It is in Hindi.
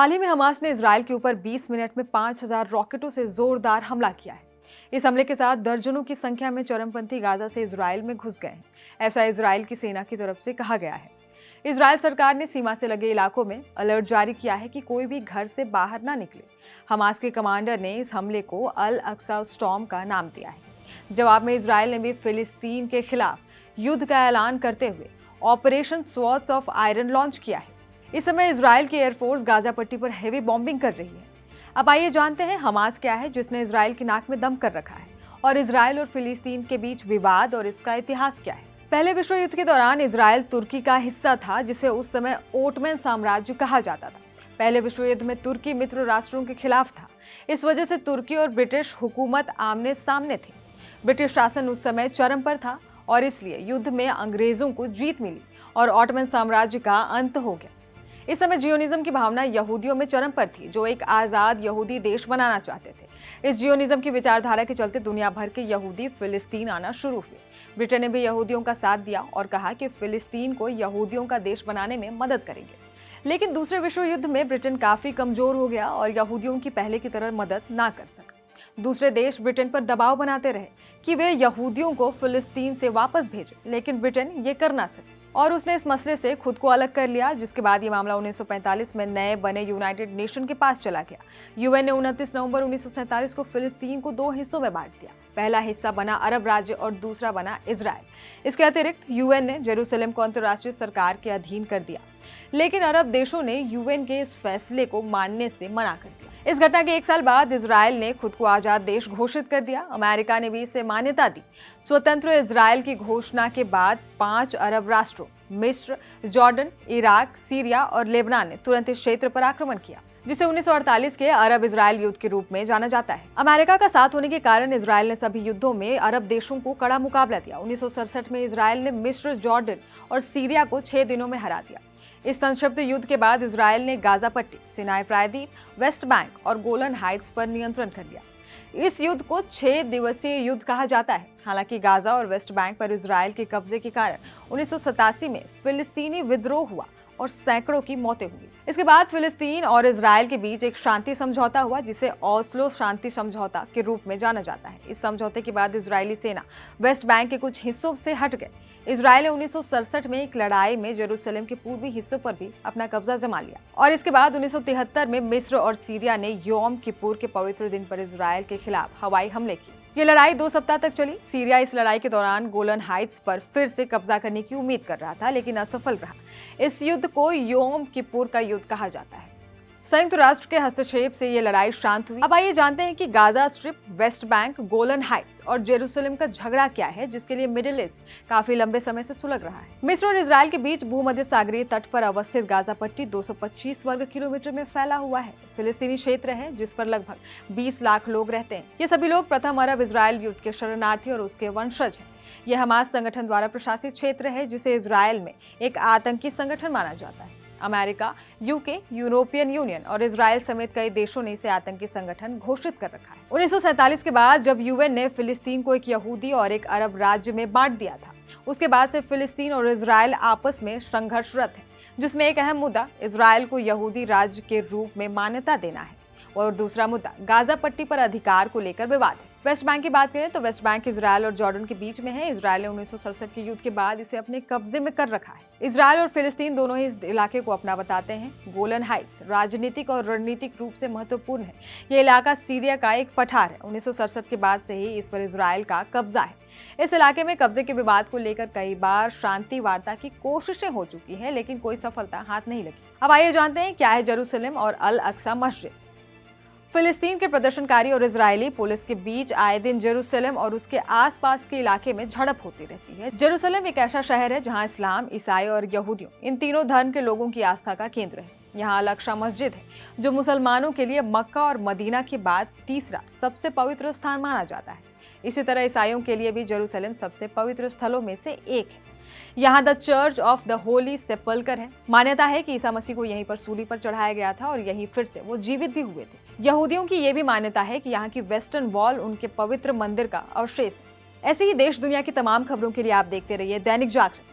हाल ही में हमास ने इजराइल के ऊपर 20 मिनट में 5,000 रॉकेटों से जोरदार हमला किया है। इस हमले के साथ दर्जनों की संख्या में चरमपंथी गाजा से इजराइल में घुस गए हैं, ऐसा इजराइल की सेना की तरफ से कहा गया है। इजराइल सरकार ने सीमा से लगे इलाकों में अलर्ट जारी किया है कि कोई भी घर से बाहर ना निकले। हमास के कमांडर ने इस हमले को अल अक्सा स्टॉर्म का नाम दिया है। जवाब में इजराइल ने भी फिलिस्तीन के खिलाफ युद्ध का ऐलान करते हुए operation swords of iron launch किया है। इस समय इजराइल की एयरफोर्स गाजा पट्टी पर हेवी बॉम्बिंग कर रही है। अब आइए जानते हैं हमास क्या है जिसने इजराइल की नाक में दम कर रखा है, और इजराइल और फिलिस्तीन के बीच विवाद और इसका इतिहास क्या है। पहले विश्व युद्ध के दौरान इजराइल तुर्की का हिस्सा था, जिसे उस समय ओटमन साम्राज्य कहा जाता था। पहले विश्व युद्ध में तुर्की मित्र राष्ट्रों के खिलाफ था। इस वजह से तुर्की और ब्रिटिश हुकूमत आमने सामने थे। ब्रिटिश शासन उस समय चरम पर था और इसलिए युद्ध में अंग्रेजों को जीत मिली और ओटमन साम्राज्य का अंत हो गया। इस समय जियोनिज्म की भावना यहूदियों में चरम पर थी, जो एक आज़ाद यहूदी देश बनाना चाहते थे। इस जियोनिज्म की विचारधारा के चलते दुनिया भर के यहूदी फिलिस्तीन आना शुरू हुए। ब्रिटेन ने भी यहूदियों का साथ दिया और कहा कि फिलिस्तीन को यहूदियों का देश बनाने में मदद करेंगे। लेकिन दूसरे विश्व युद्ध में ब्रिटेन काफी कमजोर हो गया और यहूदियों की पहले की तरह मदद ना कर सका। दूसरे देश ब्रिटेन पर दबाव बनाते रहे कि वे यहूदियों को फिलिस्तीन से वापस भेजें, लेकिन ब्रिटेन ये कर ना सके और उसने इस मसले से खुद को अलग कर लिया, जिसके बाद ये मामला 1945 में नए बने यूनाइटेड नेशन के पास चला गया। यूएन ने 29 नवंबर 1947 को फिलिस्तीन को 2 हिस्सों में बांट दिया। पहला हिस्सा बना अरब राज्य और दूसरा बना इजराइल। इसके अतिरिक्त यूएन ने जेरूसलम को अंतर्राष्ट्रीय सरकार के अधीन कर दिया, लेकिन अरब देशों ने यूएन के इस फैसले को मानने से मना कर दिया। इस घटना के 1 साल बाद इजराइल ने खुद को आजाद देश घोषित कर दिया। अमेरिका ने भी इसे मान्यता दी। स्वतंत्र इजराइल की घोषणा के बाद 5 अरब राष्ट्रों मिस्र, जॉर्डन, इराक, सीरिया और लेबनान ने तुरंत इस क्षेत्र पर आक्रमण किया, जिसे 1948 के अरब इजराइल युद्ध के रूप में जाना जाता है। अमेरिका का साथ होने के कारण इजराइल ने सभी युद्धों में अरब देशों को कड़ा मुकाबला दिया। 1967 में इजराइल ने मिस्र, जॉर्डन और सीरिया को 6 दिनों में हरा दिया। इस संक्षिप्त युद्ध के बाद इजराइल ने गाजा पट्टी, सिनाई प्रायद्वीप, वेस्ट बैंक और गोलन हाइट्स पर नियंत्रण कर लिया। इस युद्ध को 6 दिवसीय युद्ध कहा जाता है। हालांकि गाजा और वेस्ट बैंक पर इजराइल के कब्जे के कारण 1987 में फिलिस्तीनी विद्रोह हुआ और सैकड़ों की मौतें हुई। इसके बाद फिलिस्तीन और इजराइल के बीच एक शांति समझौता हुआ, जिसे ओस्लो शांति समझौता के रूप में जाना जाता है। इस समझौते के बाद इजरायली सेना वेस्ट बैंक के कुछ हिस्सों से हट गए। इजराइल ने 1967 में एक लड़ाई में जेरूसलम के पूर्वी हिस्सों पर भी अपना कब्जा जमा लिया और इसके बाद 1973 में मिस्र और सीरिया ने योम किपुर के पवित्र दिन पर इजराइल के खिलाफ हवाई हमले किए। ये लड़ाई 2 सप्ताह तक चली। सीरिया इस लड़ाई के दौरान गोलन हाइट्स पर फिर से कब्जा करने की उम्मीद कर रहा था, लेकिन असफल रहा। इस युद्ध को योम किपुर का युद्ध कहा जाता है। संयुक्त राष्ट्र के हस्तक्षेप से ये लड़ाई शांत हुई। अब आइए जानते हैं कि Gaza strip, West Bank, Golan Heights और जेरूसलम का झगड़ा क्या है, जिसके लिए मिडिल ईस्ट काफी लंबे समय से सुलग रहा है। मिस्र और इजराइल के बीच भूमध्य सागरीय तट पर अवस्थित गाजा पट्टी 225 वर्ग किलोमीटर में फैला हुआ है। फिलिस्तीनी क्षेत्र है जिस पर लगभग 20 लाख लोग रहते हैं। ये सभी लोग प्रथम अरब इजराइल युद्ध के शरणार्थी और उसके वंशज हैं। यह हमास संगठन द्वारा प्रशासित क्षेत्र है, जिसे इजराइल में एक आतंकी संगठन माना जाता है। अमेरिका, यूके, यूरोपियन यूनियन और इजराइल समेत कई देशों ने इसे आतंकी संगठन घोषित कर रखा है। 1947 के बाद जब यूएन ने फिलिस्तीन को एक यहूदी और एक अरब राज्य में बांट दिया था, उसके बाद से फिलिस्तीन और इजराइल आपस में संघर्षरत है, जिसमें एक अहम मुद्दा इजराइल को यहूदी राज्य के रूप में मान्यता देना है और दूसरा मुद्दा गाजा पट्टी पर अधिकार को लेकर विवाद है। वेस्ट बैंक की बात करें तो वेस्ट बैंक इजराइल और जॉर्डन के बीच में है। इजराइल ने 1967 के युद्ध के बाद इसे अपने कब्जे में कर रखा है। इजराइल और फिलिस्तीन दोनों ही इस इलाके को अपना बताते हैं। गोलन हाइट्स राजनीतिक और रणनीतिक रूप से महत्वपूर्ण है। ये इलाका सीरिया का एक पठार है। 1967 के बाद से ही इस पर इजराइल का कब्जा है। इस इलाके में कब्जे के विवाद को लेकर कई बार शांति वार्ता की कोशिशें हो चुकी है, लेकिन कोई सफलता हाथ नहीं लगी। अब आइए जानते हैं क्या है जेरूसलम और अल अक्सा मस्जिद। फिलिस्तीन के प्रदर्शनकारी और इजरायली पुलिस के बीच आए दिन जेरूसलम और उसके आसपास के इलाके में झड़प होती रहती है। जेरूसलम एक ऐसा शहर है जहां इस्लाम, ईसाई और यहूदियों इन तीनों धर्म के लोगों की आस्था का केंद्र है। यहाँ अल अक्सा मस्जिद है, जो मुसलमानों के लिए मक्का और मदीना के बाद तीसरा सबसे पवित्र स्थान माना जाता है। इसी तरह ईसाइयों के लिए भी जेरूसलम सबसे पवित्र स्थलों में से एक है। यहाँ the Church of the Holy Sepulchre है। मान्यता है कि ईसा मसीह को यहीं पर सूली पर चढ़ाया गया था और यहीं फिर से वो जीवित भी हुए थे। यहूदियों की ये भी मान्यता है कि यहाँ की वेस्टर्न वॉल उनके पवित्र मंदिर का अवशेष है। ऐसे ही देश दुनिया की तमाम खबरों के लिए आप देखते रहिए दैनिक जागरण।